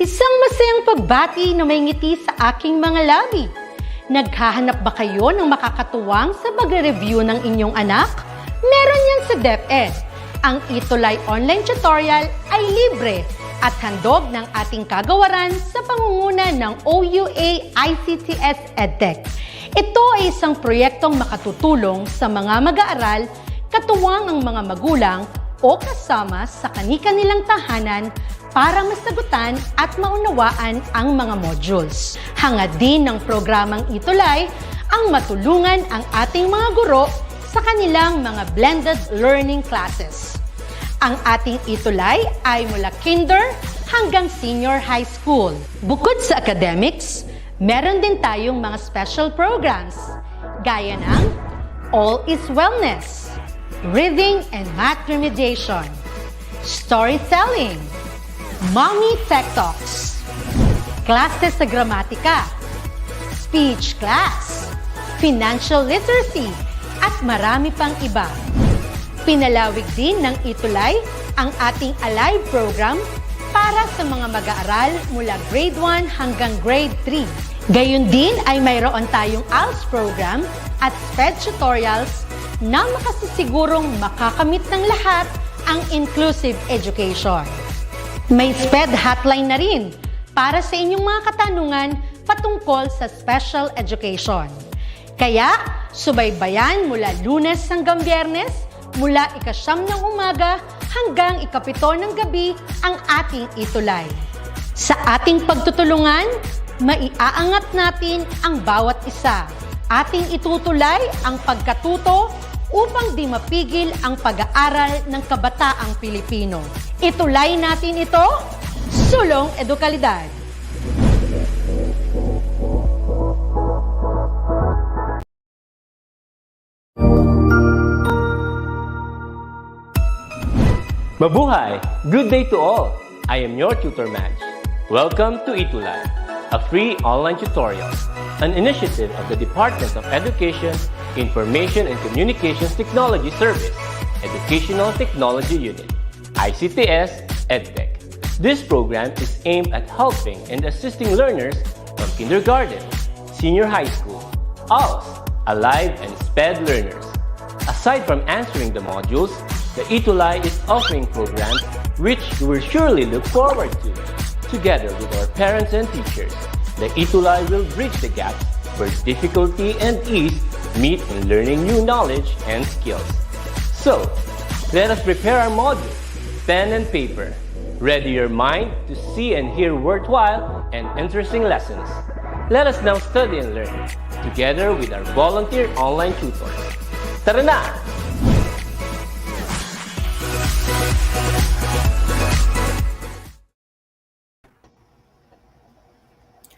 Isang masayang pagbati na may ngiti sa aking mga labi. Naghahanap ba kayo ng makakatuwang sa pagre-review ng inyong anak? Meron yan sa DepEd. Ang ETUlay online tutorial ay libre at handog ng ating kagawaran sa pangunguna ng OUA ICTS EdTech. Ito ay isang proyektong makatutulong sa mga mag-aaral, katuwang ang mga magulang o kasama sa kani-kanilang tahanan para masagutan at maunawaan ang mga modules. Hangad din ng programang ETUlay ang matulungan ang ating mga guro sa kanilang mga blended learning classes. Ang ating ETUlay ay mula kinder hanggang senior high school. Bukod sa academics, meron din tayong mga special programs gaya ng All is Wellness, Reading and Math Remediation, Storytelling, Mommy Tech Talks, Classes sa Gramatika, Speech Class, Financial Literacy, at marami pang iba. Pinalawig din ng ETUlay ang ating Alive program para sa mga mag-aaral mula grade 1 hanggang grade 3. Gayun din ay mayroon tayong ALS program at SPED tutorials na makasisigurong makakamit ng lahat ang inclusive education. May SPED hotline na rin para sa inyong mga katanungan patungkol sa special education. Kaya, subaybayan mula Lunes hanggang Biyernes, mula 9:00 ng umaga hanggang 7:00 ng gabi ang ating ETUlay. Sa ating pagtutulungan, maiaangat natin ang bawat isa. Ating itutulay ang pagkatuto upang di mapigil ang pag-aaral ng kabataang Pilipino. Itulay natin ito, sulong edukalidad. Mabuhay! Good day to all! I am your tutor Madge. Welcome to ETUlay, a free online tutorial, an initiative of the Department of Education, Information and Communications Technology Service, Educational Technology Unit, ICTS EdTech. This program is aimed at helping and assisting learners from kindergarten, senior high school, ALS, Alive, and SPED learners. Aside from answering the modules, the ETUlay is offering programs which you will surely look forward to. Together with our parents and teachers, the ETUlay will bridge the gaps where difficulty and ease meet in learning new knowledge and skills. So, let us prepare our modules, pen and paper. Ready your mind to see and hear worthwhile and interesting lessons. Let us now study and learn, together with our volunteer online tutors. Tara na!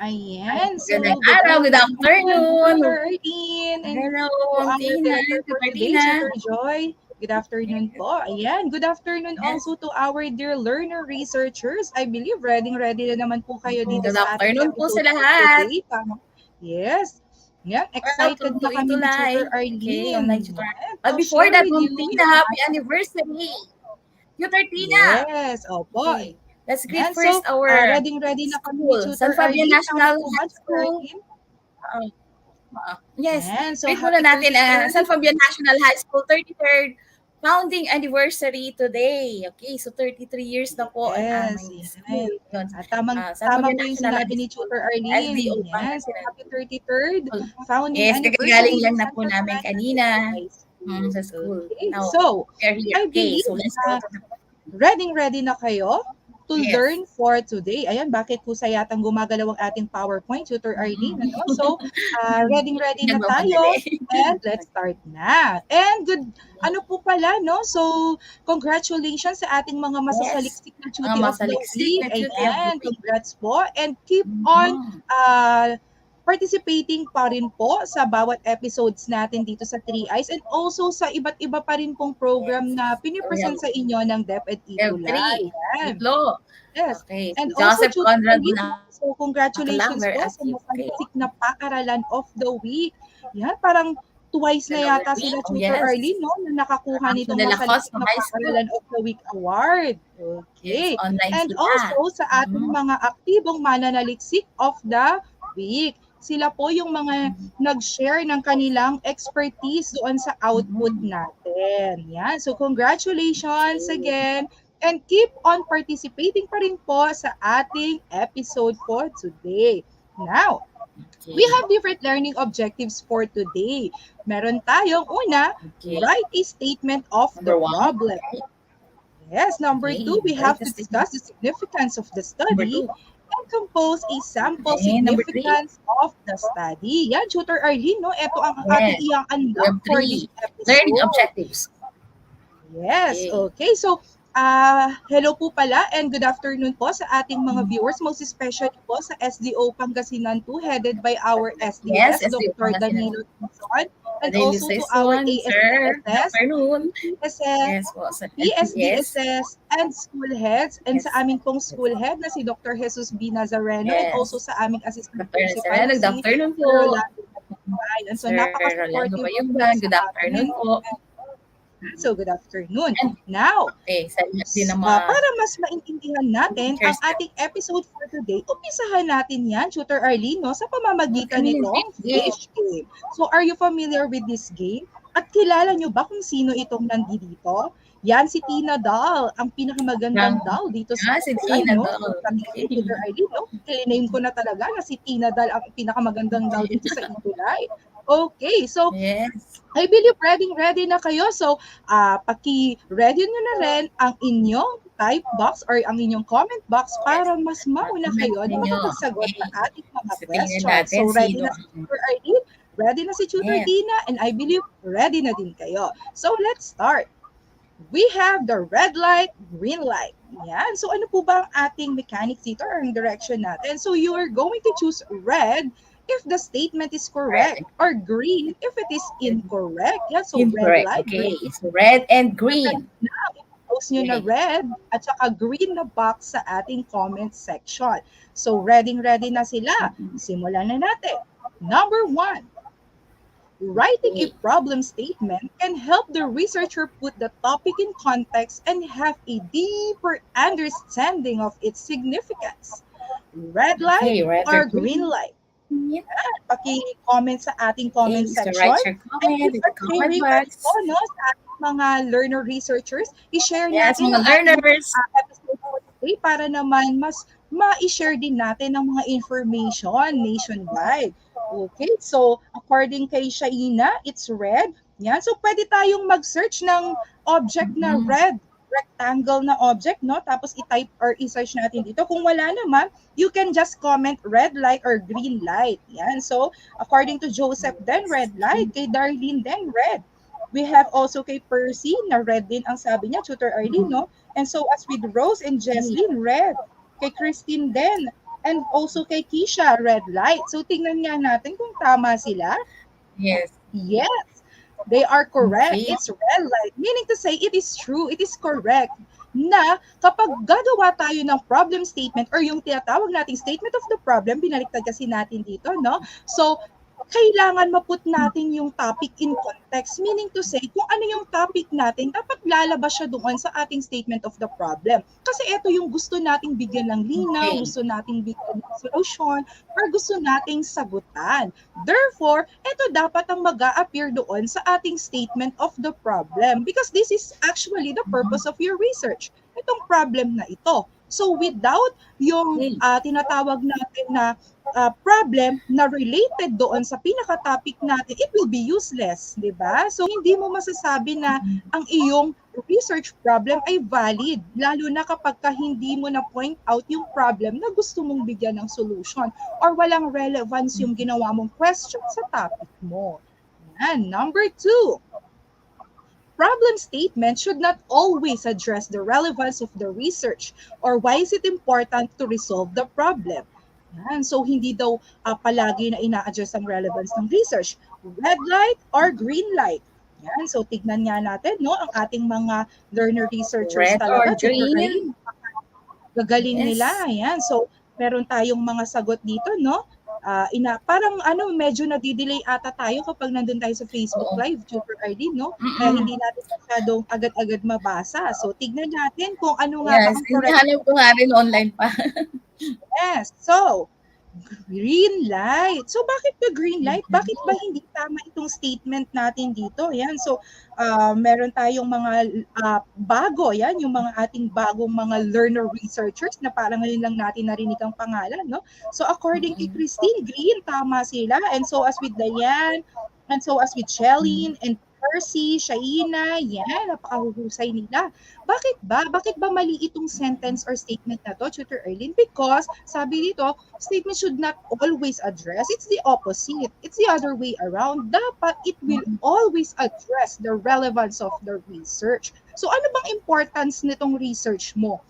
Ayan. Magandang araw, good afternoon. Hello, Tina. Tutor Joy. Good afternoon po. Ayan. Good afternoon also to our dear learner researchers. I believe ready na naman po kayo dito Good sa ating afternoon po episode sa lahat. today. Yes. Yan, excited na kami ni Tutor Arlene. Online tutor. But before that, Tina, happy anniversary. Tutor Tina. Yes, opo. Okay. Let's greet Yan, first so, our ready na kami ni school, Tutor San Fabian Arlene. National Thank you so High much, Tutor School. Arlene. Yes, Yan, so greet muna happy natin birthday. San Fabian National High School 33rd founding anniversary today. Okay, so 33 years na po ang aming school. Yun. Tamang San tama Fabian po yung National sinabi ni Tutor Arlene. SDO pa. Yes, happy 33rd founding Yes, anniversary. kagagaling lang na ng po San namin Fabian kanina National High sa school. Okay, Now, so, we are here. I Okay, believe so let's go to the ready na kayo to Yes. learn for today. Ayan, bakit po sa yatang gumagalaw ang ating PowerPoint, Tutor Arlene? Ano? So, ready na tayo. And let's start na. And good, ano po pala, no? So, congratulations sa ating mga masasaliksik na duty of the masaliksik week. na duty of the Ayan, week. congrats po. And keep on participating pa rin po sa bawat episodes natin dito sa 3 Eyes and also sa iba't iba pa rin pong program na pinipresent sa inyo ng DepEd ETUlay. Ayan. Yes. Okay. And Joseph also, Conrad Tutor, na. so congratulations Where po as sa you masaliksik na paaralan of the week. Yan, parang twice na yata sila, Tutor Arlene, no, na nakakuha nitong Masaliksik na Paaralan of the Week Award. Okay. And also sa ating mga aktibong mananaliksik of the week. Sila po yung mga nag-share ng kanilang expertise doon sa output natin. Yan. So congratulations again. And keep on participating pa rin po sa ating episode for today. Now, we have different learning objectives for today. Meron tayong una, write a statement of the problem. Yes, number 2, we have to discuss the significance of the study and compose a sample significance of the study. Yan, Tutor Arlene, no? Ito ang ating iyang unlock for this episode. Learning objectives. Yes, okay. So, hello po pala and good afternoon po sa ating mga viewers, most especially po sa SDO Pangasinan 2, headed by our SDS, Dr. Danilo Tizon, and also to our ASDSS, PSDSS, and school heads, and sa aming pong school head na si Dr. Jesus B. Nazareno, and also sa aming assistant principal, good afternoon po. And so, napaka-supportive po. Good afternoon po. So, good afternoon. Now, para mas maintindihan natin ang ating episode for today, umpisahan natin yan, Tutor Arlene, no, sa pamamagitan nitong fish game. So, are you familiar with this game? At kilala nyo ba kung sino itong nandito? Yan si Tina Dahl, ang pinakamagandang Dahl dito sa si Tina Dahl. Tutor Arlene, no? Kiliname ko na talaga na si Tina Dahl ang pinakamagandang Dahl dito sa ETUlay. Okay, so I believe ready na kayo. So, paki-ready nyo na rin ang inyong type box or ang inyong comment box para mas mauna kayo na makapagsagot ng ating mga questions. So, ready na si Tutor Arlene, ready na si Tutor Dina, and I believe ready na din kayo. So, let's start. We have the red light, green light. Yan. So, ano po ba ang ating mechanics dito or ang direction natin? So, you are going to choose red if the statement is correct, or green if it is incorrect. Yeah, so red light. Okay, it's red and green. Now, post nyo na red at saka green na box sa ating comment section. So, ready na sila. Simulan na natin. Number 1. Writing a problem statement can help the researcher put the topic in context and have a deeper understanding of its significance. Red light or green light? Paki-comment sa ating comment section. And if comment box po, no, sa ating mga learner researchers, i-share natin mga learners episode for today para naman mas ma-share din natin ang mga information nationwide. Okay, so according kay Shaina, it's red. Yan, so pwede tayong mag-search ng object na red, rectangle na object, no? Tapos i-type or i-search natin dito. Kung wala naman, you can just comment red light or green light. Yan. So, according to Joseph, then red light. Kay Darlene, then red. We have also kay Percy, na red din ang sabi niya, Tutor Arlene, no? And so, as with Rose and Jesslyn, red. Kay Christine, then. And also kay Keisha, red light. So, tingnan nga natin kung tama sila. Yes. They are correct. Okay. It's red light. Meaning to say, it is true, it is correct na kapag gagawa tayo ng problem statement or yung tinatawag nating statement of the problem, binaliktad kasi natin dito, no? So, kailangan maput natin yung topic in context. Meaning to say, kung ano yung topic natin, dapat lalabas siya doon sa ating statement of the problem. Kasi ito yung gusto nating bigyan ng linaw, gusto nating bigyan ng solution, or gusto nating sagutan. Therefore, ito dapat ang mag-a-appear doon sa ating statement of the problem. Because this is actually the purpose of your research. Itong problem na ito. So without yung tinatawag natin na problem na related doon sa pinaka-topic natin, it will be useless, di ba? So hindi mo masasabi na ang iyong research problem ay valid, lalo na kapag hindi mo na point out yung problem na gusto mong bigyan ng solution or walang relevance yung ginawa mong question sa topic mo. And number 2. Problem statement should not always address the relevance of the research or why is it important to resolve the problem. Yan. So, hindi daw palagi na ina-address ang relevance ng research. Red light or green light. Yan. So, tignan nga natin, no, ang ating mga learner researchers red talaga. Or green. Gagaling nila. Yan. So, meron tayong mga sagot dito, no? parang medyo nadidelay ata tayo kapag nandun tayo sa Facebook Oo. Live, Tutor Arlene, no? Kaya hindi natin masyadong agad-agad mabasa. So, tignan natin kung ano nga ba Yes, ang correct. hinahanap ko nga rin online pa. Yes. So, green light. So, bakit ba green light? Bakit ba hindi tama itong statement natin dito? Yan. So, meron tayong mga bago. Yan, yung mga ating bagong mga learner researchers na parang ngayon lang natin narinig ang pangalan, no? So, according kay Christine, green, tama sila. And so as with Diane, and so as with Shelleen, and Percy, Shaina, yan, napakahuhusay nila. Bakit ba? Bakit ba mali itong sentence or statement na to, Tutor Erlyn? Because, sabi dito, statement should not always address. It's the opposite. It's the other way around. Dapat it will always address the relevance of the research. So, ano bang importance nitong research mo?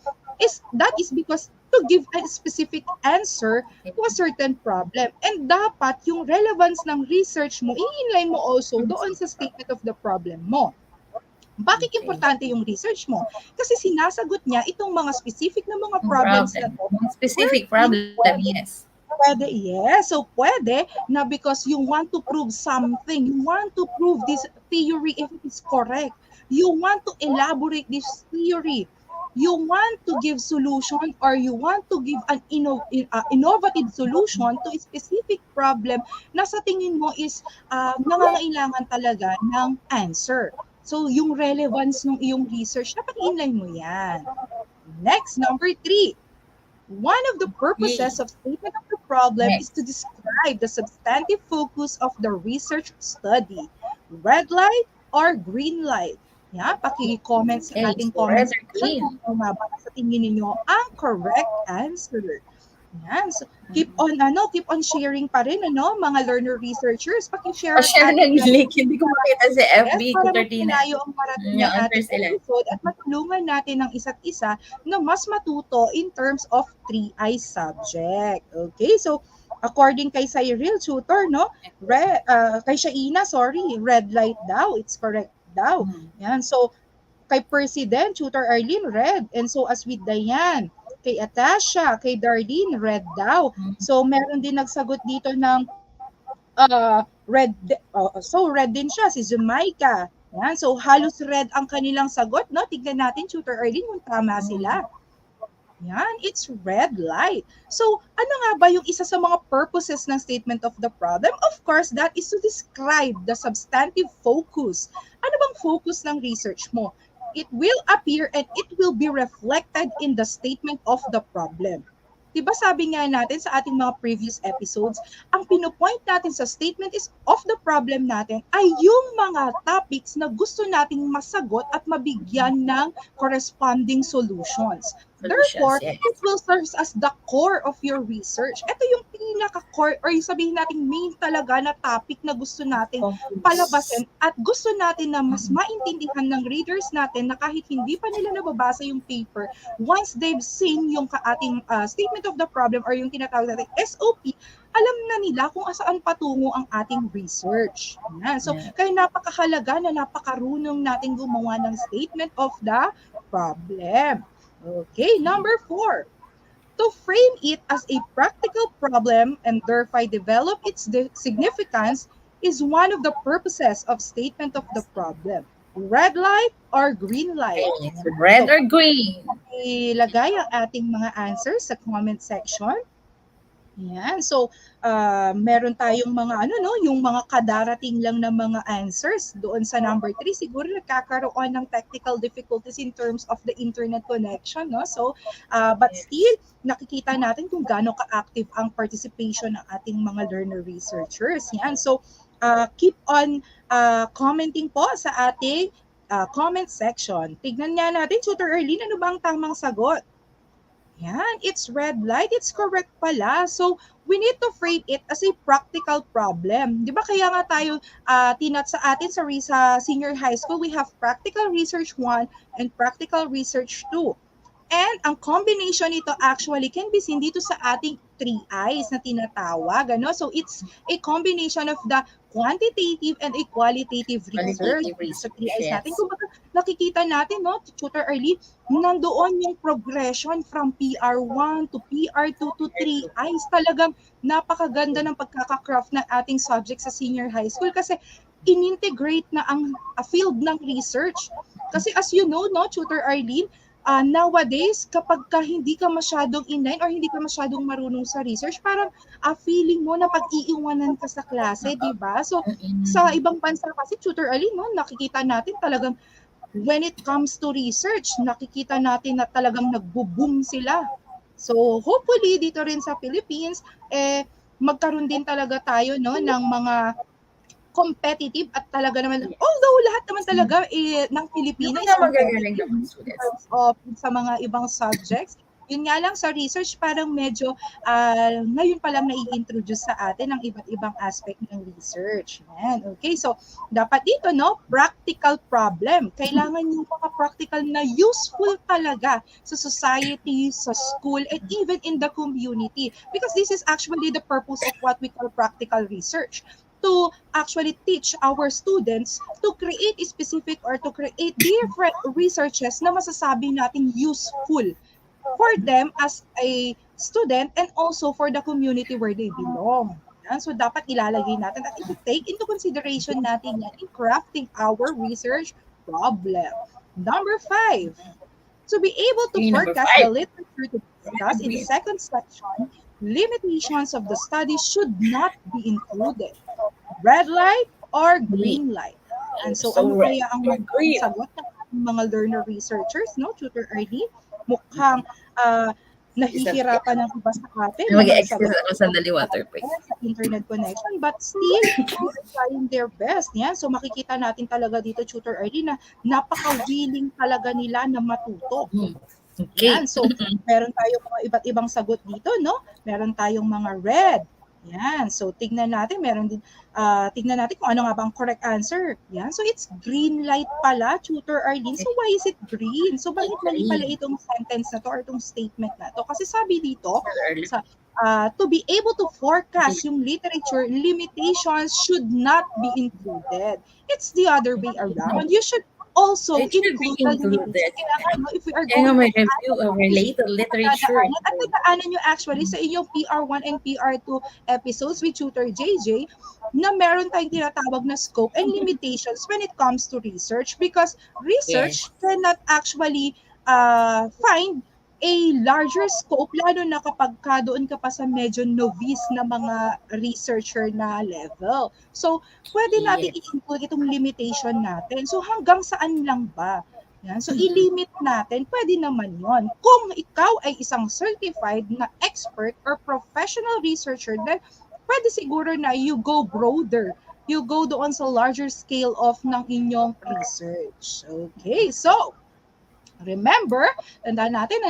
That is because to give a specific answer to a certain problem. And dapat yung relevance ng research mo, i-inline mo also doon sa statement of the problem mo. Bakit importante yung research mo? Kasi sinasagot niya itong mga specific na mga problems na to. Specific problem, yes. Pwede, yes. So, pwede na because you want to prove something, you want to prove this theory if it is correct. You want to elaborate this theory. You want to give solution or you want to give an innovative solution to a specific problem na sa tingin mo is nangangailangan talaga ng answer. So, yung relevance ng iyong research, dapat i-inline mo yan. Next, number 3. One of the purposes of statement of the problem is to describe the substantive focus of the research study. Red light or green light? Yan, paki-comment sa ating comments section kung sa tingin ninyo ang correct answer. Yan. So, keep on sharing pa rin, mga learner researchers. Paki-share ng link. Hindi ko makita sa FB, yes, para magpinayo ang parating ng ating episode at matulungan natin ng isa't isa na mas matuto in terms of 3I subject. Okay, so according kay Cyril Tutor, no? Kay Shaina, red light daw. It's correct daw. Yan. So, kay Percy din, Tutor Arlene, red. And so, as with Diane, kay Atasha, kay Darlene, red daw. So, meron din nagsagot dito ng red. So, red din siya, si Jamaica. Yan. So, halos red ang kanilang sagot, no? Tignan natin, Tutor Arlene, kung tama sila. Yan, it's red light. So, ano nga ba yung isa sa mga purposes ng statement of the problem? Of course, that is to describe the substantive focus. Ano bang focus ng research mo? It will appear and it will be reflected in the statement of the problem. Diba sabi nga natin sa ating mga previous episodes, ang pinopoint natin sa statement of the problem natin ay yung mga topics na gusto nating masagot at mabigyan ng corresponding solutions. Therefore, it will serve as the core of your research. Ito yung pinaka-core or yung sabihin natin main talaga na topic na gusto natin palabasin at gusto natin na mas maintindihan ng readers natin na kahit hindi pa nila nababasa yung paper, once they've seen yung ating statement of the problem or yung tinatawag natin SOP, alam na nila kung saan patungo ang ating research. So, kaya napakahalaga na napakarunong natin gumawa ng statement of the problem. Okay, number 4. To frame it as a practical problem and thereby develop its significance is one of the purposes of statement of the problem. Red light or green light? Red or green? Ilagay ang ating mga answers sa comment section. Yan. So, meron tayong mga yung mga kadarating lang na mga answers doon sa number 3. Siguro nagkakaroon ng technical difficulties in terms of the internet connection, no? So, but still nakikita natin kung gaano ka-active ang participation ng ating mga learner researchers. Yan. So, keep on commenting po sa ating comment section. Tignan nga natin, Tutor Erlyn, ano ba ang tamang sagot? Yan, it's red light. It's correct pala. So, we need to frame it as a practical problem. Di ba kaya nga tayo tinat sa atin sa senior high school, we have practical research 1 and practical research 2. And ang combination nito actually can be seen dito sa ating 3 I's na tinatawag. Ano? So it's a combination of the quantitative and a qualitative research. Qualitative Sa research, 3 I's natin, yes. kung nakikita natin, no, Tutor Arlie, nandoon yung progression from PR1 to PR2 to 3 I's. Talagang napakaganda ng pagkakakraft ng ating subject sa senior high school kasi in-integrate na ang field ng research. Kasi as you know, no, Tutor Arlene, nowadays, kapag ka hindi ka masyadong inline or hindi ka masyadong marunong sa research, parang feeling mo na pag-iiwanan ka sa klase, di ba? So, sa ibang bansa kasi, Tutor Arlene, no, nakikita natin talagang when it comes to research, nakikita natin na talagang nagbo-boom sila. So, hopefully, dito rin sa Philippines, magkaroon din talaga tayo, no, ng mga competitive at talaga naman, although lahat naman talaga ng Pilipino Yung is mga magagaling competitive naman in students. terms of sa mga ibang subjects. Yun nga lang sa research, parang medyo ngayon pa lang nai-introduce sa atin ang iba't ibang aspect ng research. Yan. Okay, so dapat dito, no, practical problem. Kailangan yung mga practical na useful talaga sa society, sa school, and even in the community. Because this is actually the purpose of what we call practical research, to actually teach our students to create specific or to create different researches na masasabi natin useful for them as a student and also for the community where they belong. Yan. So dapat ilalagay natin at i-take into consideration natin yan in crafting our research problem. Number 5, to be able to Number forecast the 5. literature to discuss in the second section, limitations of the study should not be included. Red light or green light? And so, So ano red kaya ang or green? sagot ng ating mga learner researchers, no, Tutor Arlie? Mukhang nahihirapan ng iba sa atin na Mag-excuse magsagot ako sandali, water break. sa internet connection, but still, they're trying their best. Yan. So makikita natin talaga dito, Tutor Arlie, na napaka-willing talaga nila na matuto. Okay. Yan. So, meron tayong mga iba't ibang sagot dito, no? Meron tayong mga red. Yan. So, tignan natin. Tignan natin kung ano nga ba ang correct answer. Yan. So, it's green light pala, Tutor Arlene. So, why is it green? So, bakit mali pala itong sentence na to or itong statement na to? Kasi sabi dito, to be able to forecast yung literature, limitations should not be included. It's the other way around. You should also It should be included. If we are Kaya nga going may review of related literature. at nadaanan nyo actually sa inyong PR1 and PR2 episodes with Tutor JJ na meron tayong tinatawag na scope and limitations when it comes to research, because research cannot actually find a larger scope, lalo na kapag doon ka pa sa medyo novice na mga researcher na level. So, pwede natin i-include itong limitation natin. So, hanggang saan lang ba? Yan. So, i-limit natin, pwede naman yon. Kung ikaw ay isang certified na expert or professional researcher, then pwede siguro na you go broader. You go doon sa larger scale of ng inyong research. Okay, so, remember, tandaan natin,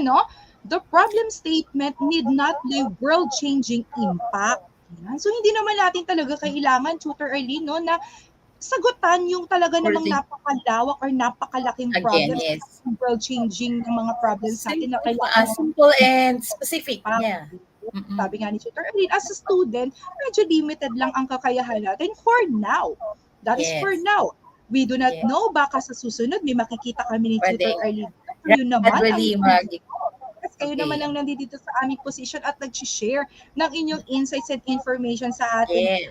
the problem statement need not leave world-changing impact. Yan. So, hindi naman natin talaga kailangan, Tutor Arlene, no, na sagutan yung talaga namang napakalawak or napakalaking problems, world-changing ng mga problems natin na kailangan. Simple and specific. Yeah. Sabi nga ni Tutor Arlene, as a student, medyo limited lang ang kakayahan natin for now. That is for now. We do not know, baka sa susunod may makikita kami ni Tutor Arlene. Kayo naman naman ang nandito sa aming position at nag-share ng inyong insights and information sa ating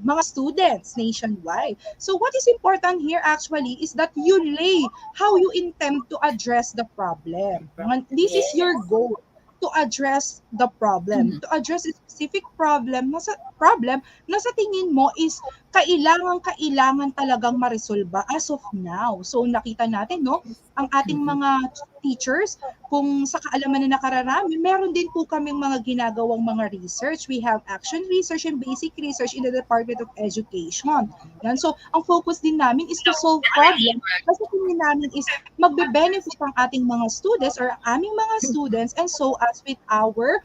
mga students nationwide. So what is important here actually is that you lay how you intend to address the problem. This is your goal, to address the problem, to address a specific problem na sa tingin mo is kailangan talagang maresolba as of now. So nakita natin, no, ang ating mga teachers, kung sa kaalaman na nakararami, meron din po kaming mga ginagawang mga research. We have action research and basic research in the Department of Education. Yan. So ang focus din namin is to solve problem. Kasi tingin namin is magbe-benefit ang ating mga students or aming mga students, and so as with our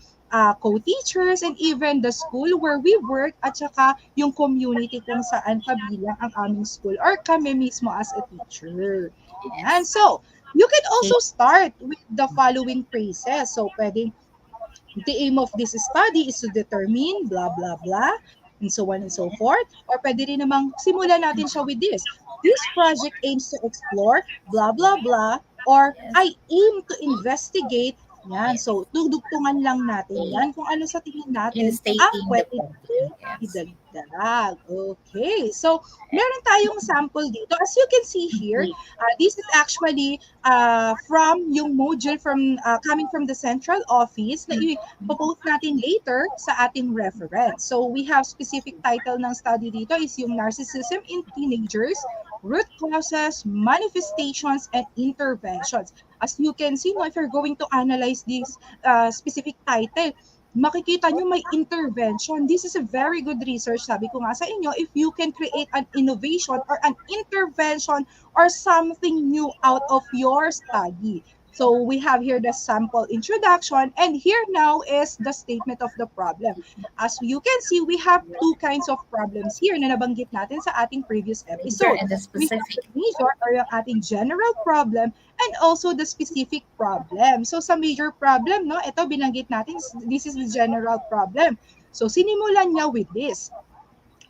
co-teachers and even the school where we work, at saka yung community kung saan kabilang ang aming school or kami mismo as a teacher. And so, you can also start with the following phrases. So, pwedeng The aim of this study is to determine blah, blah, blah, and so on and so forth. Or pwede rin namang simulan natin siya with this. This project aims to explore blah, blah, blah, or Yes. I aim to investigate. Yan. Yes. So, dudugtungan lang natin Okay. yan kung ano sa tingin In natin ang stating the pwede problem. Yes. idagdag. Okay. So, meron tayong sample dito. As you can see here, this is actually from yung module from coming from the central office na i-post natin later sa ating reference. So, we have specific title ng study dito is yung Narcissism in Teenagers, Root Causes, Manifestations, and Interventions. As you can see, no, if you're going to analyze this specific title, makikita nyo may intervention. This is a very good research. Sabi ko nga sa inyo, if you can create an innovation or an intervention or something new out of your study. So we have here the sample introduction, and here now is the statement of the problem. As you can see, we have two kinds of problems here na nabanggit natin sa ating previous episode. And the We have specific. the major or yung ating general problem and also the specific problem. So sa major problem, no, ito binanggit natin, this is the general problem. So sinimulan niya with this.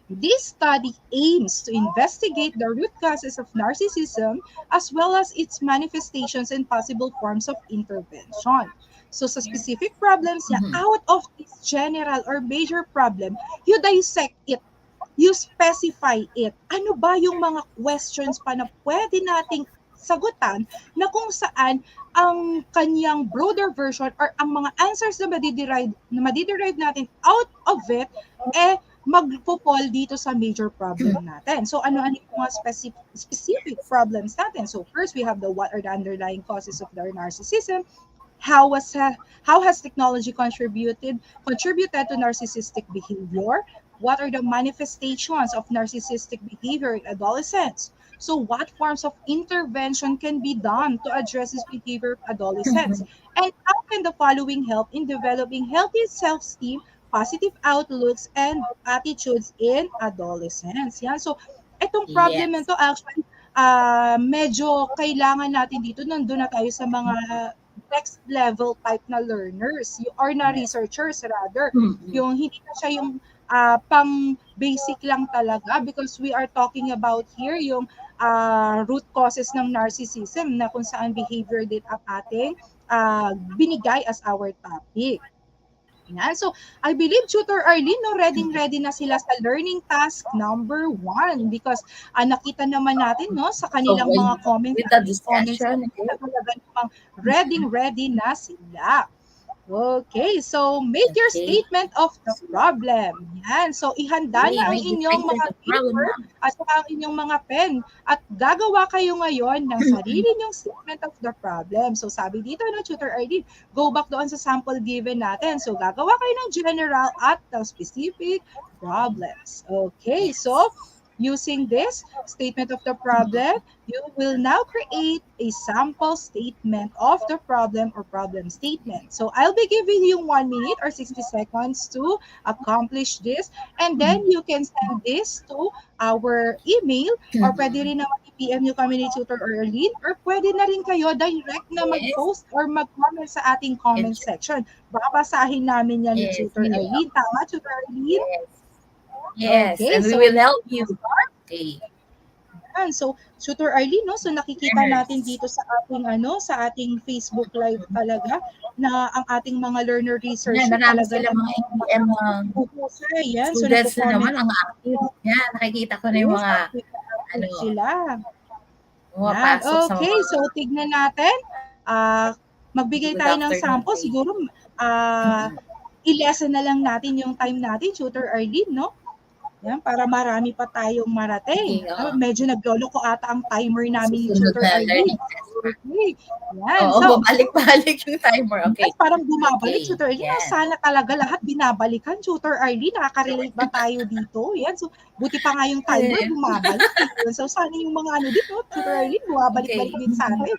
This study aims to investigate the root causes of narcissism as well as its manifestations and possible forms of intervention. So sa specific problems niya, out of this general or major problem, you dissect it, you specify it. Ano ba yung mga questions pa na pwede nating sagutan na kung saan ang kanyang broader version or ang mga answers na madiderive natin out of it, magpo-fall dito sa major problem natin. So ano-ano yung mga specific problems natin? So first, we have what are the underlying causes of their narcissism? How has technology contributed to narcissistic behavior? What are the manifestations of narcissistic behavior in adolescents? So what forms of intervention can be done to address this behavior of adolescents? And how can the following help in developing healthy self-esteem, positive outlooks, and attitudes in adolescents? Yan. So, itong problem Yes. nito actually, medyo kailangan natin dito, nandun na tayo sa mga next level type na learners or na researchers rather. Yung hindi na siya yung pang basic lang talaga because we are talking about here yung root causes ng narcissism na kung saan behavior din ang ating binigay as our topic. Yan. So, I believe Tutor Arlene, no, ready na sila sa learning task number 1 because nakita naman natin, no, sa kanilang mga comments, with the discussion, na talaga namang ready na sila. Okay, so make your statement of the problem. Yan. So, ihanda na ang inyong mga paper at ang inyong mga pen at gagawa kayo ngayon ng sarili nyong statement of the problem. So, sabi dito na Tutor Arlene, go back doon sa sample given natin. So, gagawa kayo ng general at the specific problems. Okay, so using this statement of the problem, you will now create a sample statement of the problem or problem statement. So I'll be giving you 1 minute or 60 seconds to accomplish this. And then you can send this to our email or pwede rin naman i-PM nyo kami ni Tutor Arlene or pwede na rin kayo direct na mag-post or mag-comment sa ating comment section. Babasahin namin yan ni Tutor Arlene. Tama, Tutor Arlene? Yes, okay, and we so will help you. Okay. So, Tutor Arlene, no, so nakikita natin dito sa ating sa ating Facebook Live talaga na ang ating mga learner research Marami talaga sila mga EM yan. So, students na naman nagko-comment ang active. Yan, nakikita ko na yung mga sila. pumapasok sa Okay, so tignan natin. Magbigay Good tayo ng afternoon, sample. Faye. Siguro i-lessen na lang natin yung time natin, Tutor Arlene, no? Yan, para marami pa tayong marating. Okay, Medyo nagloloko ata ang timer namin ni Susunod Tutor na Arlene. learning test. Okay. Yan. Oo, So, babalik-balik yung timer. Okay. yes, parang bumabalik, Okay, Tutor Arlene. yan. Sana talaga lahat binabalikan, Tutor Arlene. Nakaka-relate ba tayo dito? Yan. So, buti pa nga yung timer, bumabalik. So, sana yung mga dito, Tutor Arlene, bumabalik-balik din sa atin.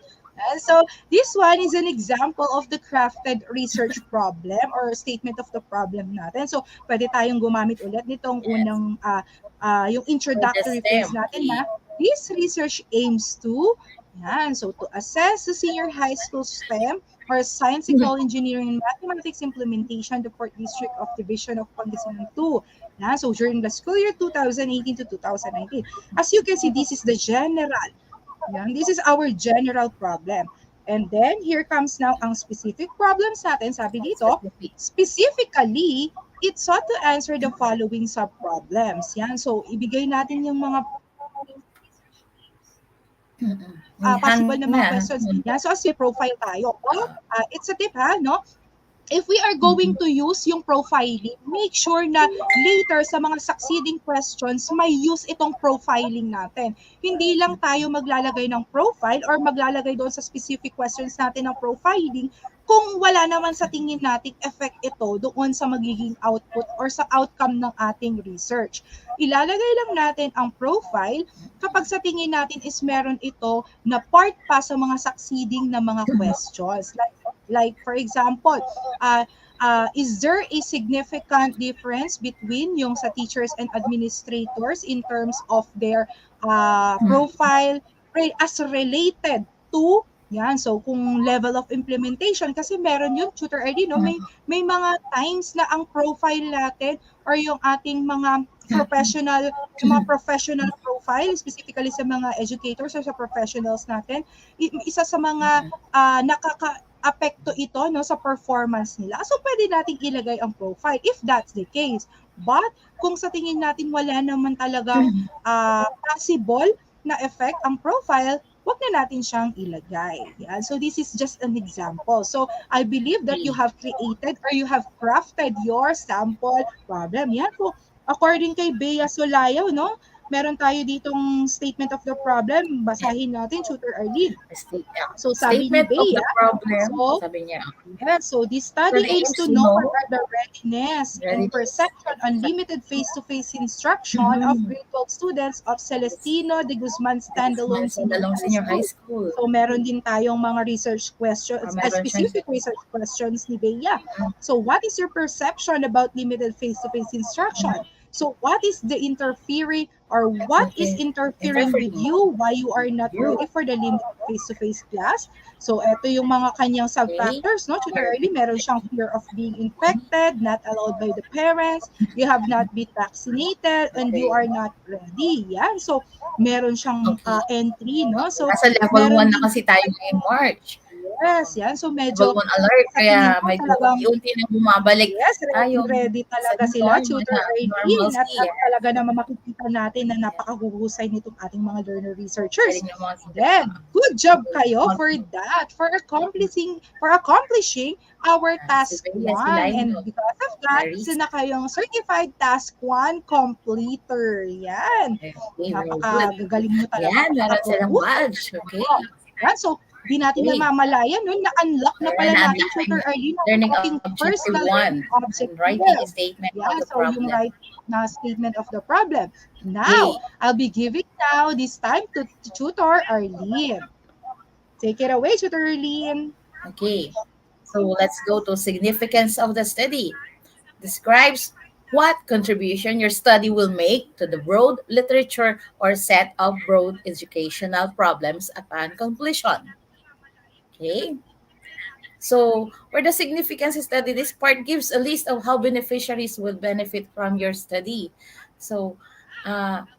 So, this one is an example of the crafted research problem or statement of the problem natin. So, pwede tayong gumamit ulit nitong unang, yung introductory phrase natin na this research aims to Yan. So to assess the senior high school STEM or Science, Technology, Engineering, and Mathematics implementation, the 4th District of Division of Pangasinan 2. Yan. So during the school year 2018 to 2019. As you can see, this is the general. Yan. This is our general problem. And then here comes now ang specific problems natin. Sabi dito, specifically, it sought to answer the following sub-problems. Yan. So ibigay natin yung mga possible na mga questions. Yan. So as we profile tayo, it's a tip ha, no? If we are going to use yung profiling, make sure na later sa mga succeeding questions, may use itong profiling natin. Hindi lang tayo maglalagay ng profile or maglalagay doon sa specific questions natin ng profiling kung wala naman sa tingin nating effect ito doon sa magiging output or sa outcome ng ating research. Ilalagay lang natin ang profile kapag sa tingin natin is meron ito na part pa sa mga succeeding na mga questions. Like for example, is there a significant difference between yung sa teachers and administrators in terms of their profile as related to yan, so kung level of implementation, kasi meron yung tutor ID, no? May mga times na ang profile natin or yung ating mga professional profile, specifically sa mga educators or sa professionals natin, isa sa mga nakaka-apekto ito, no, sa performance nila. So pwede nating ilagay ang profile if that's the case. But kung sa tingin natin wala naman talagang possible na effect ang profile, wag na natin siyang ilagay. Yan. So this is just an example. So I believe that you have created or you have crafted your sample problem. Yan po. According kay Bea Solayo, no? Meron tayo ditong statement of the problem. Basahin natin, Tutor Arlene. So sabi Statement ni Bea, of the problem, sabi niya. Yeah, so this study aims to know the readiness and perception on limited face-to-face instruction of grade 12 students of Celestino de Guzman Standalone Senior High School. So meron din tayong mga research questions, specific research questions ni Bea. So what is your perception about limited face-to-face instruction? So what is the interfering or what is interfering with you why you are not ready for the limited face-to-face class? So ito yung mga kanyang sub-factors, no? Tutor Early, meron siyang fear of being infected, not allowed by the parents, you have not been vaccinated, and you are not ready. Yan. So meron siyang entry, no? So nasa level 1 na kasi tayo ngayong March. Yes, yan. So medyo level 1 alert, kaya medyo unti na bumabalik. Yes, ready talaga sila, Tutor Arlene. At talaga naman makikita natin na napakahuhusay nitong ating mga learner researchers. Then, good job kayo for that, for accomplishing our task 1. And because of that, isa na kayong certified task 1 completer. Yan. Napakagaling mo talaga. Yan, meron silang badge. Okay. Yan, so di natin namamalayan, no? Na-unlock na pala natin, Tutor Arlene, learning ating personal objective. Writing a statement of the so problem. Yung right na statement of the problem. Now, I'll be giving now this time to Tutor Arlene. Take it away, Tutor Arlene. Okay. So let's go to significance of the study. Describes what contribution your study will make to the broad literature or set of broad educational problems upon completion. Okay. So, for the significance study, this part gives a list of how beneficiaries will benefit from your study. So,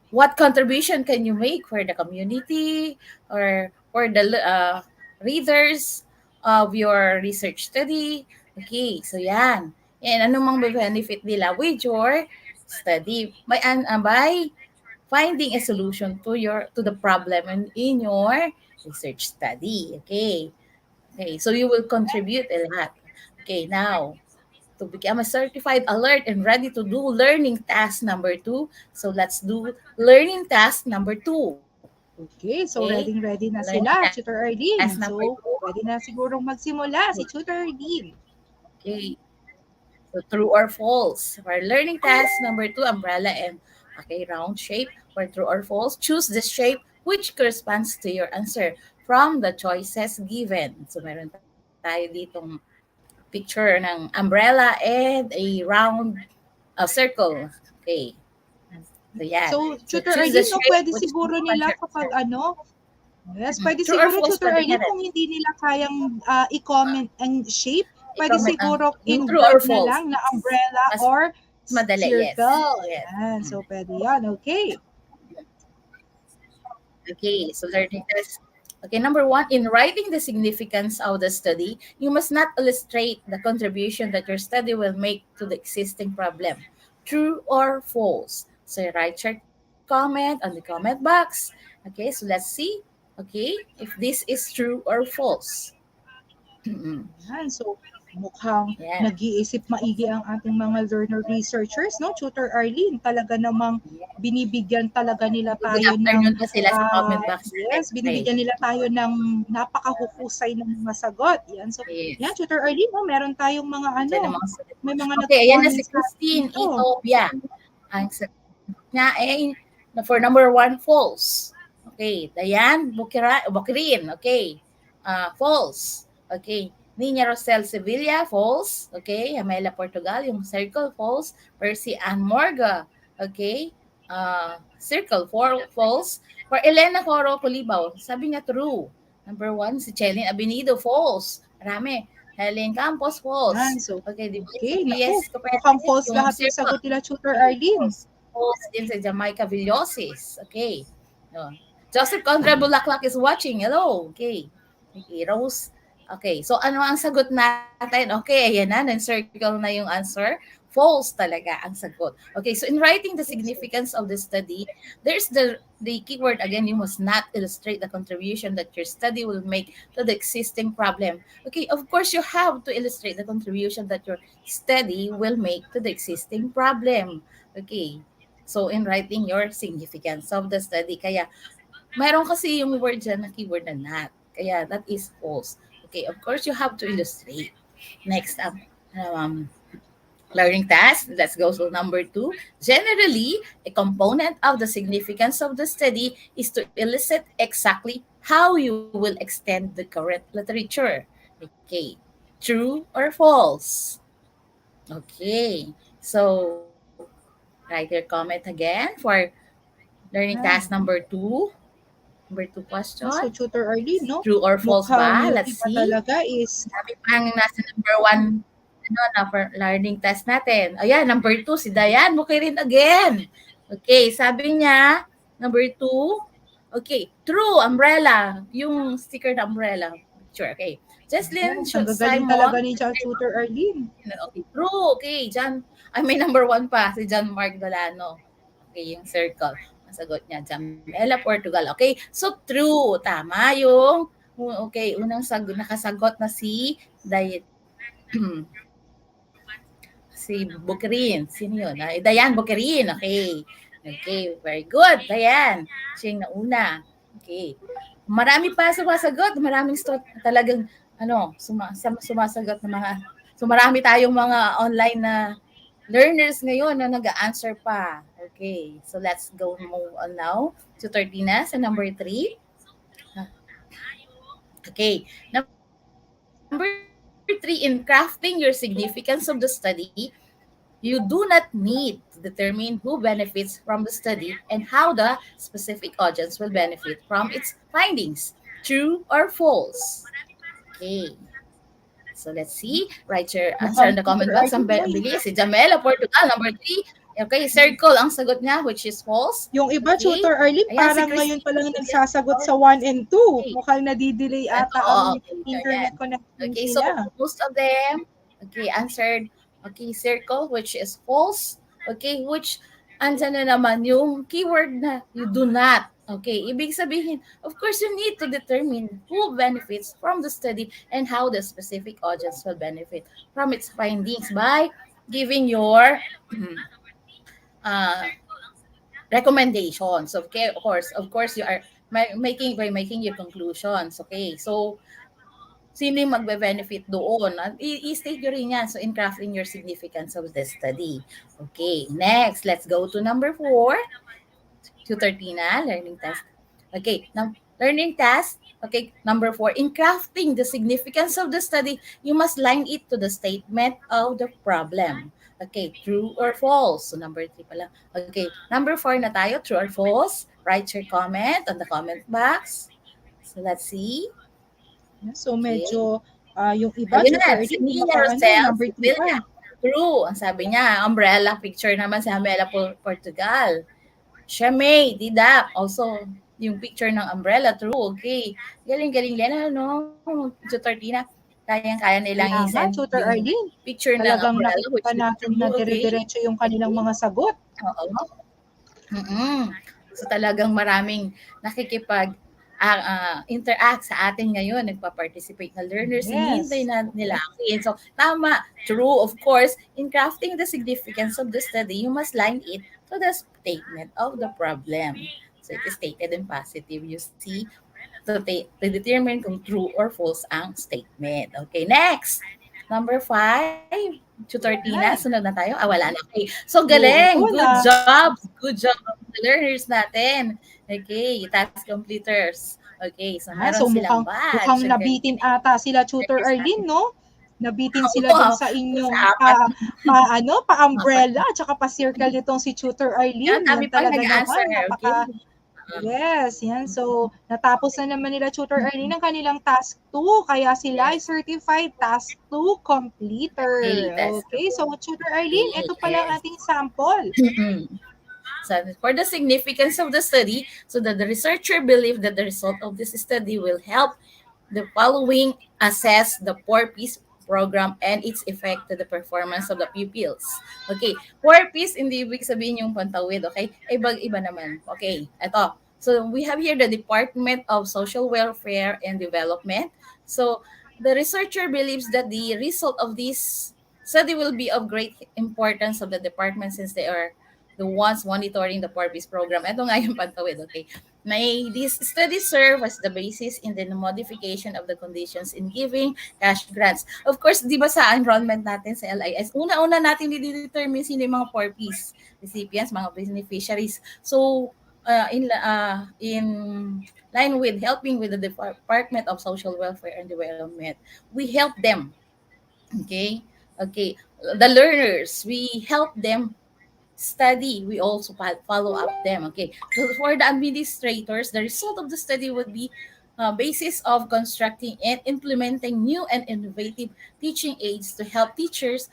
what contribution can you make for the community or for the readers of your research study? Okay, so yan. And ano mang benefit nila with your study by finding a solution to the problem in your research study. Okay, so you will contribute a lot. Okay, now to become a certified alert and ready to do learning task number 2. So let's do learning task number 2. Okay, so ready na sila, Tutor Arlene. So ready na sigurong magsimula si Tutor Arlene. Okay. So true or false. For learning task number 2, umbrella and round shape. For true or false, choose the shape which corresponds to your answer from the choices given. So meron tayo ditong picture ng umbrella and a round circle. Okay. So yan. So Tutor Arlene, pwede siguro nila kapag Yes, pwede True or siguro false Tutor talaga Arlene rin. kung hindi nila kayang i-comment and shape, pwede I-comment ang siguro yung in true or word na false. lang na umbrella Mas or madali, yes. circle. Yes. Ayan, Mm. so pwede yan. Okay. Okay, so learning test. Okay, number one, in writing the significance of the study, you must not illustrate the contribution that your study will make to the existing problem. True or false? So you write your comment on the comment box. Okay, so let's see. Okay, if this is true or false. Ayan, so mukhang Yeah. nag-iisip maigi ang ating mga learner researchers, no? Tutor Arlene, talaga namang binibigyan talaga nila Good tayo ng, afternoon pa sila sa comment box natin. yes, Okay. binibigyan nila tayo ng napakahusay ng mga sagot. Yan, so, yan, Yes. Tutor Arlene, no? Meron tayong mga Diyan ang ano, mga sagot. may mga Okay, ayan na nag-comment si sa atin Christine dito. Ethiopia. Ang sagot niya ay for number one, false. Okay, Dayan Bukirin. Okay, false. Okay, Nina Rosel Sevilla, false. Okay, Amela Portugal, yung circle, false. Percy Ann Morga, okay, circle, false. For Elena Coro Culibaw, sabi niya true. Number one, si Chelin Abinido, false. Marami. Helen Campos, Yan, false. so, Okay, di ba? Si okay, PS naku, mukhang Copete, false yung lahat ng circle. sagot nila, Tutor Okay, Arlene. false. False din sa Jamaica Villosis. Okay. No. Joseph Contra Bulaklak is watching. Hello. Okay. Okay, Rose. Okay, so ano ang sagot natin? Okay, ayan na, circle na yung answer. False talaga ang sagot. Okay, so in writing the significance of the study, there's the keyword again, you must not illustrate the contribution that your study will make to the existing problem. Okay, of course, you have to illustrate the contribution that your study will make to the existing problem. Okay, so in writing your significance of the study, kaya mayroon kasi yung word dyan na keyword na not. Kaya that is false. Okay, of course, you have to illustrate. Next up, learning task. Let's go to number two. Generally, a component of the significance of the study is to elicit exactly how you will extend the current literature. Okay, true or false? Okay, so write your comment again for learning task Yan. number two. Number two question. So, Tutor Arlene, no? True or false Mukhang ba? yung Let's iba see. talaga is Sabi pang nasa number one na for learning test natin. Ayan, number two, si Dayan. Okay rin again. Okay, sabi niya, number two, okay, true, umbrella. Yung sticker na umbrella. Sure, okay. Jesslyn Yes, ang gagaling Simon. talaga ni Tutor Arlene. Okay, true. Okay, John. Ay, may number one pa, si John Mark Dolano. Okay, yung circle. Ang sagot niya, Jamela, Portugal. Okay, so true. Tama yung, okay, unang nakasagot na si si Bukirin. Sino yun? Dayan Bukirin. Okay. Okay, very good. Dayan. Siya yung nauna. Okay. Marami pa sumasagot. Maraming talagang sumasagot ng mga, so marami tayong mga online na learners ngayon na nag-answer pa. Okay. So let's go move on now to Tortina sa number 3. Okay. Number 3, in crafting your significance of the study, you do not need to determine who benefits from the study and how the specific audience will benefit from its findings. True or false? Okay. So let's see. Write your answer Mukhang in the comment Tutor box. Ang Arlene, no? bilis. Si Jamela, Portugal, number 3. Okay, circle ang sagot niya, which is false. Yung iba, Okay. Tutor Arlene, Ayan, si parang ngayon pa lang nagsasagot sa 1 and 2. Okay. Mukhang nadidelay ata ang internet connection Okay, so nila. most of them, okay, answered, okay, circle, which is false. Okay, which, andyan na naman yung keyword na you do not. Okay, ibig sabihin, of course, you need to determine who benefits from the study and how the specific audience will benefit from its findings by giving your uh, recommendations. Okay, of course, you are making your conclusions. Okay, so sino yung magbe-benefit doon? I-state nyo rin yan. So, in crafting your significance of the study. Okay, next, let's go to number 4. Tutor Tina, learning task. Okay, now, learning task. Okay, number 4. In crafting the significance of the study, you must line it to the statement of the problem. Okay, true or false? So, number 3 pala. Okay, number 4 na tayo. True or false? Write your comment on the comment box. So let's see. So Okay. medyo yung iba, Tutor Ayan, si Arlene, Nia baka ano, Rosel, number si 2 Vilna. pa. True, ang sabi niya, umbrella picture naman sa Hamela, Portugal. Siya May, Didap, also yung picture ng umbrella, true, okay. Galing-galing yan, ano, Tutor Tina. Kayang-kaya nilang Salamat, i-send Tutor yung Arlene. picture ng Talagang umbrella, which nakikita is natin true, na okay. dire-diretso yung kanilang Okay. mga sagot. Oo. Mm. So talagang maraming interact sa atin ngayon, nagpa-participate na learners, hinihintay Yes. na nila. Okay, so tama, true, of course, in crafting the significance of the study, you must line it to the statement of the problem. So it is stated in positive, you see, to determine kung true or false ang statement. Okay, next. Number 5, Tutor Tina, Yan. sunod na tayo. Wala na. Okay. So, galing. Oo Good na. job. Good job of the learners natin. Okay, task completers. Okay, so meron So silang mukhang badge. Okay. nabitin ata sila, Tutor Learners Arlene, natin. no? Nabitin sila dun Wow, sa sa inyong apat. Apat. pa-umbrella at saka pa-circle nitong si Tutor Yan, Arlene. Yan dami pang talaga nag-answer. naman, Okay. yes, yan. So, natapos na naman nila, Tutor Arlene, ang kanilang task 2. Kaya sila ay Yes. certified task 2 Okay, completer. that's Okay, so Tutor okay. Arlene, ito pala ang Yes. ating sample. So for the significance of the study, so that the researcher believed that the result of this study will help the following assess the 4Ps program and its effect to the performance of the pupils. Okay, 4Ps hindi ibig sabihin yung pantawid, okay? Iba-iba naman. Okay, ito. So we have here the Department of Social Welfare and Development. So the researcher believes that the result of this study will be of great importance of the department since they are the ones monitoring the 4Ps program. Ito nga yung pantawid, okay? May these studies serve as the basis in the modification of the conditions in giving cash grants. Of course, di ba sa enrollment natin sa LIS, una-una natin i-determine sino yung mga 4Ps recipients, mga beneficiaries. So, in line with helping with the Department of Social Welfare and Development, we help them. Okay? Okay. The learners, we help them study. We also follow up them. Okay. So for the administrators, the result of the study would be basis of constructing and implementing new and innovative teaching aids to help teachers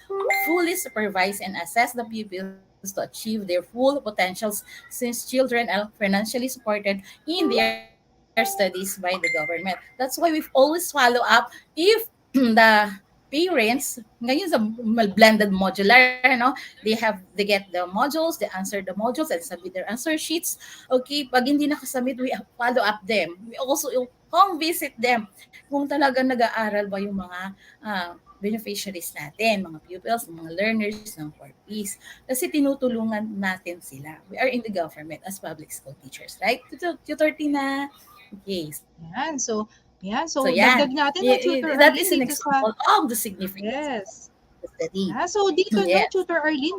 fully supervise and assess the pupils to achieve their full potentials since children are financially supported in their studies by the government. That's why we've always follow up if the parents, ngayon sa blended modular, no, they get the modules, they answer the modules and submit their answer sheets. Okay, pag hindi nakasubmit, we follow up them. We also home visit them kung talaga nag-aaral ba yung mga beneficiaries natin, mga pupils, mga learners ng 4Ps. Kasi tinutulungan natin sila. We are in the government as public school teachers, right? Tutor Tina. Okay. Yan. So, yan. So So, yeah, dagdag natin no, Tutor that Arlene is an dito sa, example of the significance of yes. the study. So dito no, Yes. Tutor Arlene,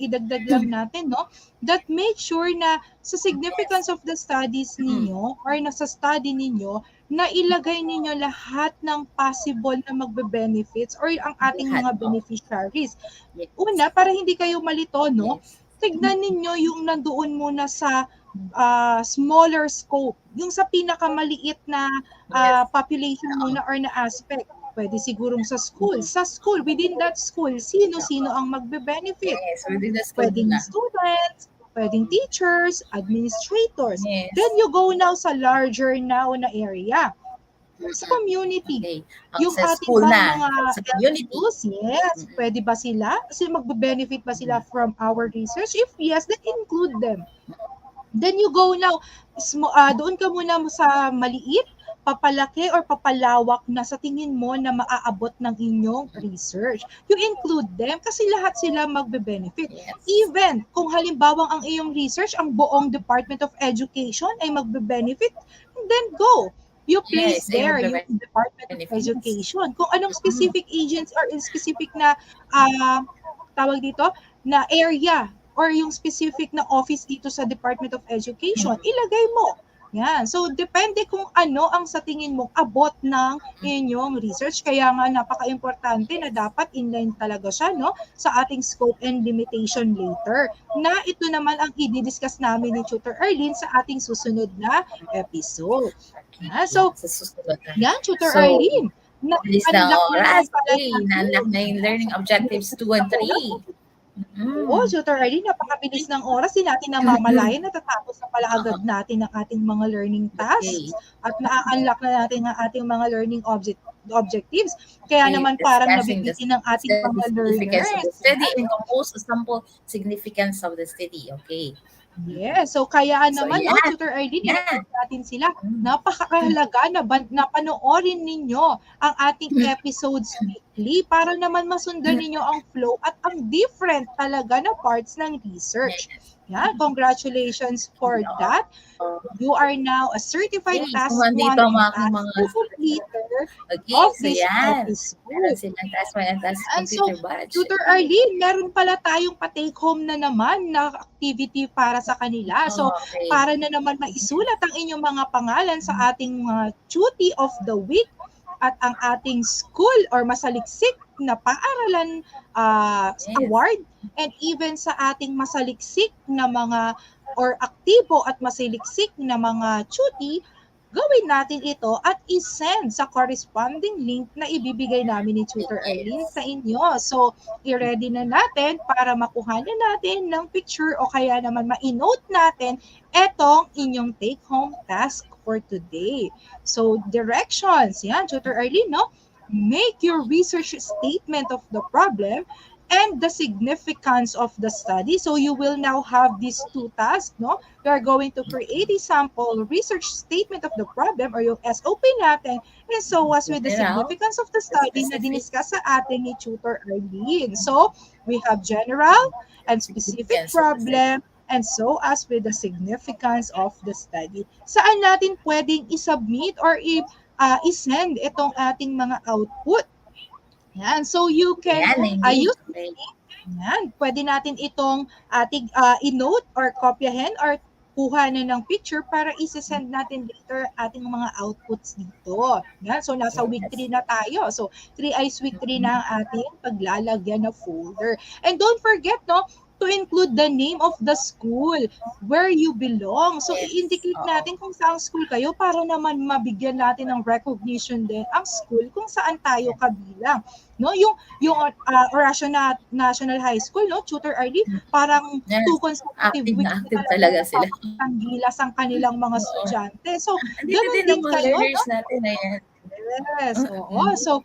idagdag lang natin no, that make sure na sa significance of the studies ninyo or na sa study ninyo na ilagay ninyo lahat ng possible na magbe-benefits or ang ating Lahat, mga oh. beneficiaries. Yes. Una, para hindi kayo malito, no, Yes. tignan ninyo yung nandoon muna sa smaller scope, yung sa pinakamaliit na Yes. population muna or na aspect. Pwede sigurong sa school. Sa school, within that school, sino-sino ang magbe-benefit? Yes, within the school Pwedeng muna. students, pwedeng teachers, administrators. Yes. Then you go now sa larger now na area. Sa community. Okay. Yung Sa ating school bang na, mga sa community. LGUs, yes. Pwede ba sila? Kasi magbe-benefit ba sila from our research? If yes, then include them. Then you go now, doon ka muna sa maliit, papalaki or papalawak na sa tingin mo na maaabot ng inyong research. You include them kasi lahat sila magbe-benefit. Yes. Even kung halimbawang ang iyong research, ang buong Department of Education ay magbe-benefit, then go. You place Yes, ay there yung magbe-benefit. Department of Education. Kung anong specific agency or specific na tawag dito, na area or yung specific na office dito sa Department of Education, ilagay mo. Yan. So, depende kung ano ang sa tingin mo abot ng inyong research. Kaya nga napaka-importante na dapat inline talaga siya, no, sa ating scope and limitation later. Na ito naman ang i-discuss namin ni Tutor Arlene sa ating susunod na episode. Yan. So, Sa susunod na. yan, Tutor So, Arlene. bilis na Na-unlock na oras. naman pala Okay, na-unlock na yung learning objectives 2 and 3. Oo, Tutor Arlene, napakabilis ng oras. Di natin namamalayan, natatapos na pala agad natin ang ating mga learning tasks at na-unlock na natin ang ating mga learning objectives. Kaya naman parang nabibitin ng ating mga significance of the learners. study and compose a sample significance of the study. Okay. Yes, so kaya So, naman, yan. no, Tutor Arlene, Yan. i-remind natin sila, napakahalaga na panoorin ninyo ang ating episodes weekly para naman masundan ninyo ang flow at ang different talaga na parts ng research. Yan, congratulations for that. You are now a certified Okay, task so nandito 1 ang and mga task 2 completer Okay, of so this yan. episode. Meron silang task 1 and task And so, computer batch. Tutor Arlene, meron pala tayong pa-take home na naman na activity para sa kanila. So, Okay. para na naman maisulat ang inyong mga pangalan sa ating duty of the week at ang ating school or masaliksik na paaralan award and even sa ating masaliksik na mga or aktibo at masaliksik na mga duty, gawin natin ito at i-send sa corresponding link na ibibigay namin ni Tutor Arlene sa inyo. So, i-ready na natin para makuha na natin ng picture o kaya naman ma-note natin etong inyong take-home task for today. So, directions. Yan, Tutor Arlene, no? Make your research statement of the problem and the significance of the study. So you will now have these two tasks, no? You are going to create a sample research statement of the problem or yung SOP natin, and so as with the significance of the study na diniscuss sa atin ni Tutor Arlene. So we have general and specific problem, and so as with the significance of the study. Saan natin pwedeng i-submit or i-send itong ating mga output? Yan. So you can use yan. Pwede natin itong ating i-note or kopyahin or kuha na ng picture para i-send natin later ating mga outputs dito. Yan. So nasa week 3 na tayo. So 3 eyes week 3 na ang ating paglalagyan na folder. And don't forget, no, to include the name of the school where you belong. So, i-indicate natin kung saan school kayo para naman mabigyan natin ng recognition din ang school kung saan tayo kabilang. No, yung Orasio National High School, no, Tutor Arlene, parang 2 consecutive weeks active talaga sila. Ang gilas ang kanilang mga estudyante. So, ganun din kayo, learners natin na yan. Yes, oo. So,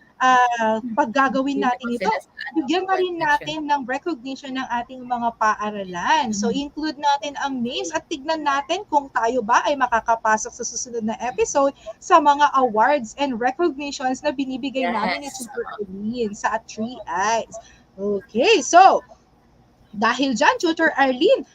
pag gagawin natin ito, bigyan na rin natin ng recognition ng ating mga paaralan. So, include natin ang names at tignan natin kung tayo ba ay makakapasok sa susunod na episode sa mga awards and recognitions na binibigay namin ni Tutor Arlene sa 3 Eyes. Okay, so, dahil dyan, Tutor Arlene,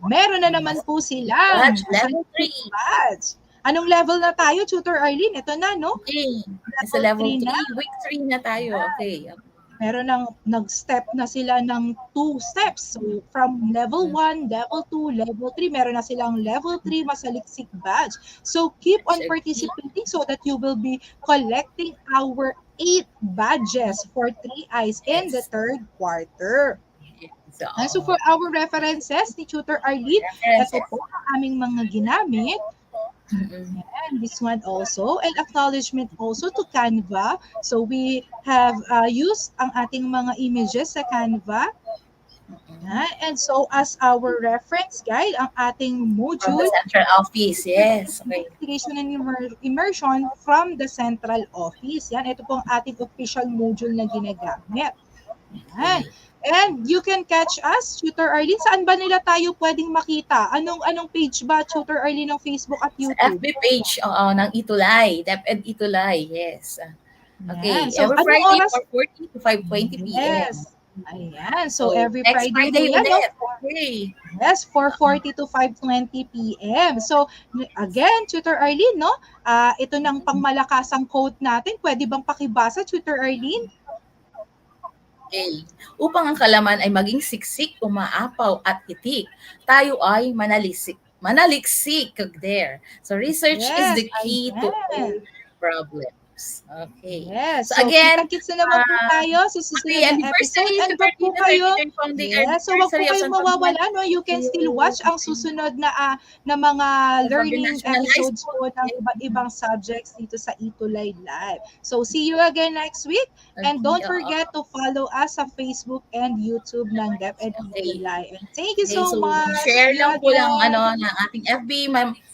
meron na naman po sila. Level 3. Badge. Anong level na tayo, Tutor Arlene? Ito na, no? Okay. Sa level 3, week 3 na tayo. Okay. Meron nag-step na sila ng 2 steps. So, from level 1, level 2, level 3, meron na silang level 3 masaliksik badge. So, keep on participating so that you will be collecting our 8 badges for 3 Eyes in the 3rd quarter. And so, for our references ni Tutor Arlene, ito po ang aming mga ginamit. And this one also, and acknowledgement also to Canva. So we have used ang ating mga images sa Canva. And so as our reference guide, ang ating module from the central office, yes. Okay. Education and Immersion from the central office. Yan, ito po ang ating official module na ginagamit. Yan. And you can catch us, Tutor Arlene. Saan ba nila tayo pwedeng makita? Anong page ba, Tutor Arlene, ng Facebook at YouTube? Sa FB page ng ETUlay, DepEd ETUlay, yes. Okay, so every Friday 4:40 to 5:20 p.m. Yes. Ayan. So every Next Friday ulit. Okay. Yes, 4:40 to 5:20 p.m. So again, Tutor Arlene, no? Ito nang pangmalakasang quote natin. Pwede bang pakibasa, Tutor Arlene? Okay. Upang ang kalaman ay maging siksik, umaapaw at itik, tayo ay manaliksik there. So research is Yes, the key to all ayan. problems. Okay. Yes, So so again, kita-kits na naman po tayo sa happy susunod na episode anniversary and to wag po Bertina, kayo, 33rd founding yes, so wag po anniversary of kayong San Fabian. mawawala, no? You can still watch ang susunod na mga San Fabian learning National High episodes School. po ng iba't ibang subjects dito sa ETUlay Live. So see you again next week and Okay, don't forget to follow us sa Facebook and YouTube ng DepEd okay. ETUlay. And thank you Okay, so so much. share See you lang po lang again. ng ating FB,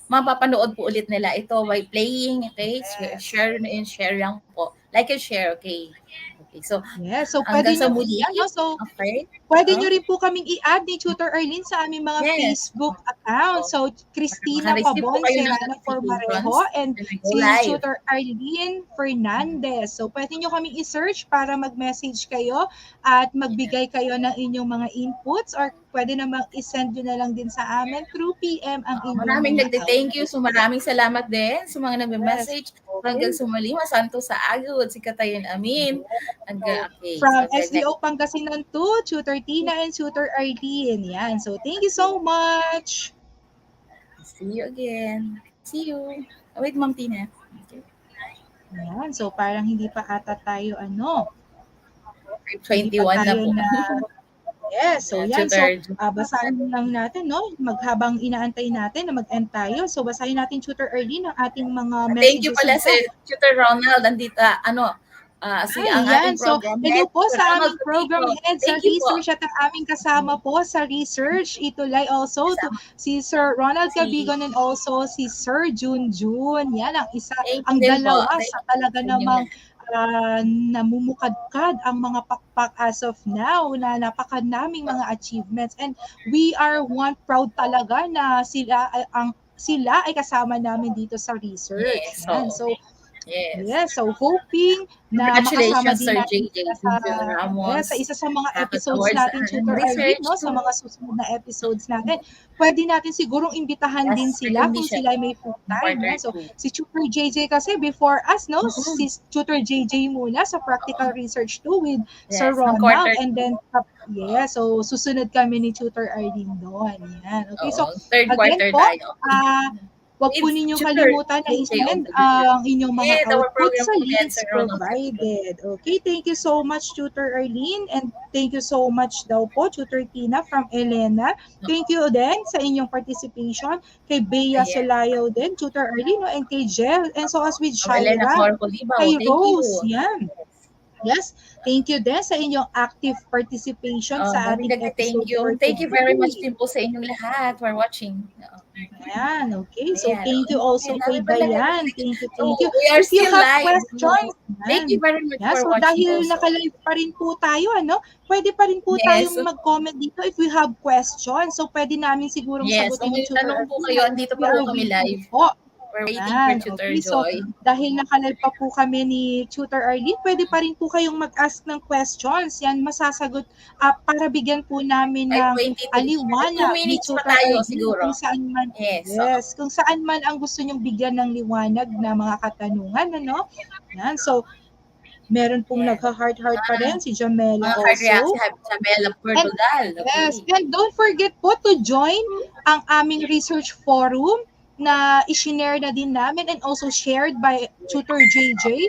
mapapanood po ulit nila ito by playing, okay? Yes. Share and share lang po. Like and share, okay? Okay, so Yes, so hanggang pwede sa nyo, muli. yan, no? So Okay? pwede nyo rin po kaming i-add ni Tutor Arlene sa aming mga Yes. Facebook account. Oh, So, para Christina makareceive po Pabon, kayo ng Serrano notifications Formarejo, and when we go si live. Tutor Arlene Fernandez. So, pwede nyo kaming i-search para mag-message kayo at magbigay kayo ng inyong mga inputs or pwede namang i-send nyo na lang din sa amin through PM ang inyong Maraming mga nagde-thank you. So maraming salamat din sa mga outputs. nagme-message. Hanggang sumali, Masanto sa agud, si Katayon Amin. Okay. So, From SDO Pangasinan to Tutor Tina and Tutor Arlene. Yan. So, thank you so much. see you again. See you. Oh, wait, Ma'am Tina. Okay. Yan. So, parang hindi pa ata tayo hindi 21 pa na tayo po. yes. So, Yeah, yan. So, tutor. basahin lang natin, no? Habang inaantay natin na mag-end tayo. So, basahin natin, Tutor Arlene, ang ating mga Thank you messages pala nito. si Tutor Ronald. Andito, si ang Yan. ating So, program hello head, po Tutor sa Ronald aming program Cotito. head sa Thank you po. research at ang aming kasama po sa research. ETUlay also to Kasama si Sir Ronald si Cabigon and also si Sir Junjun. Yan Thank you ang din po. dalawa Thank sa you talaga sa inyong namang namumukadkad ang mga pakpak as of now na napakadaming mga achievements and we are proud talaga na sila ay kasama namin dito sa research. yes. Yan. So, Yes. yes, so hoping na makasama Congratulations, din Sir natin JJ sila sa, Ramos. sa isa sa mga episodes Awards natin, and Tutor Arlene, research no? Sa too. mga susunod na episodes natin. Pwede natin sigurong imbitahan din Yes, sila kung recognition sila may full time. quarter Yeah? So, 2. si Tutor JJ kasi before us, no? Mhm. Si Tutor JJ muna sa practical research too with Sir Yes, ng Ronald quarter and then so susunod kami ni Tutor Arlene doon. Yan. Okay, so third again quarter po, tayo. wag po It's ninyong tutor, kalimutan na JJ i-send also. ang inyong mga And our outputs program sa head, links Sir Ronald Cotito. provided. Okay, thank you so much, Tutor Arlene. And thank you so much daw po, Tutor Tina from Elena. Thank you din sa inyong participation. Kay Bea Ayan. Solayo din, Tutor Arlene, and kay Jel. And so as with Elena Shaira, Corpolibao, kay thank Rose. you. Yan. Yes, thank you din sa inyong active participation sa ating episode Thank you. for Thank you very much today. din po sa inyong lahat for watching. Ayan, okay. So, Ayan. thank you also kay Happy birthday. Diane. Thank you, So, thank you. we are If you still have live. questions, Thank you very much yeah, for so watching dahil also. naka-live pa rin po tayo, pwede pa rin po Yes. tayong mag-comment dito if we have questions. So, pwede namin sigurong Yes, sagutin kung yung may Tutor tanong po Arlene. kayo, andito We pa are po kami waiting live. po. We're waiting for Tutor Okay. So, Joy. dahil naka-live pa po kami ni Tutor Arlene, pwede pa rin po kayong mag-ask ng questions. Yan, masasagot para bigyan po namin ng 5:22. 2 aliwanag ni minutes pa Tutor tayo Arlene siguro. kung saan man, Yes. kung saan man ang gusto nyong bigyan ng liwanag na mga katanungan, Yan, so, meron pong nagha-heart-heart pa rin si Jamela Mga ka-react also. si Jamela Portugal. Yes, and don't forget po to join ang aming research forum na i-share na din namin and also shared by Tutor JJ.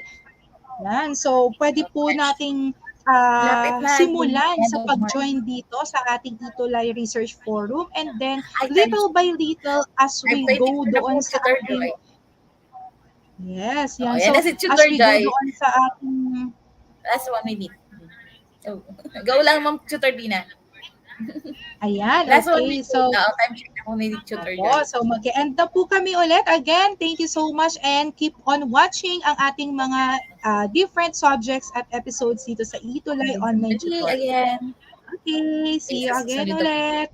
Yan, so pwede po nating Lapit na. simulan sa pag-join dito sa ating ETUlay Research Forum and then Ay, little by little as we go doon sa Tutor ating Joy. yes, Oh, yan. yan So na si as Tutor we go Joy. doon sa ating Last 1 minute. So, go lang, Ma'am Tutor Dina. ayan, Last 1 okay. minute. So Time check ako ni Tutor Joy. so mag-end na po kami ulit. Again, thank you so much and keep on watching ang ating mga different subjects at episodes dito sa ETUlay Online Tutorial. Again. Okay, see you again Susunod na ulit.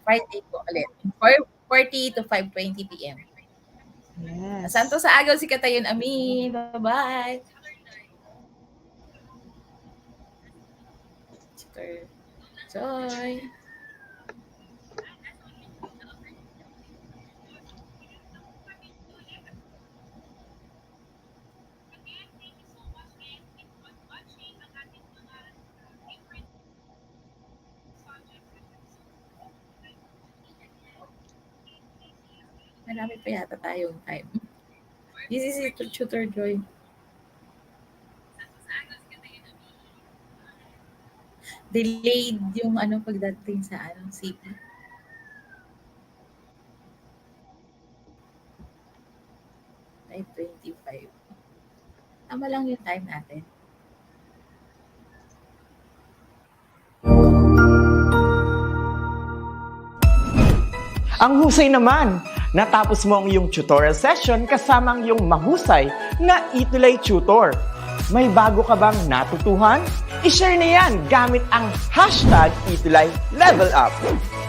Friday po ulit. 4:40 to 5:20 p.m. Yes. Santo sa agaw si Katayon Amin. Bye-bye. Tutor Joy. Marami pa yata tayong time. This is it, Tutor Joy. Delayed yung pagdating sa CP. Ay, 25. Tama lang yung time natin. Ang husay naman! Natapos mo ang iyong tutorial session kasama ang iyong mahusay na ETUlay tutor. May bago ka bang natutuhan? I-share na yan gamit ang hashtag #ETUlayLevelUp.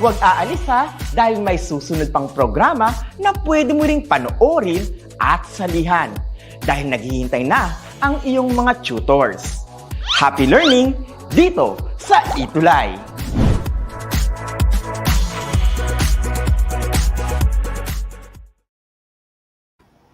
Huwag aalis ha dahil may susunod pang programa na pwede mo ring panoorin at salihan dahil naghihintay na ang iyong mga tutors. Happy learning dito sa ETUlay!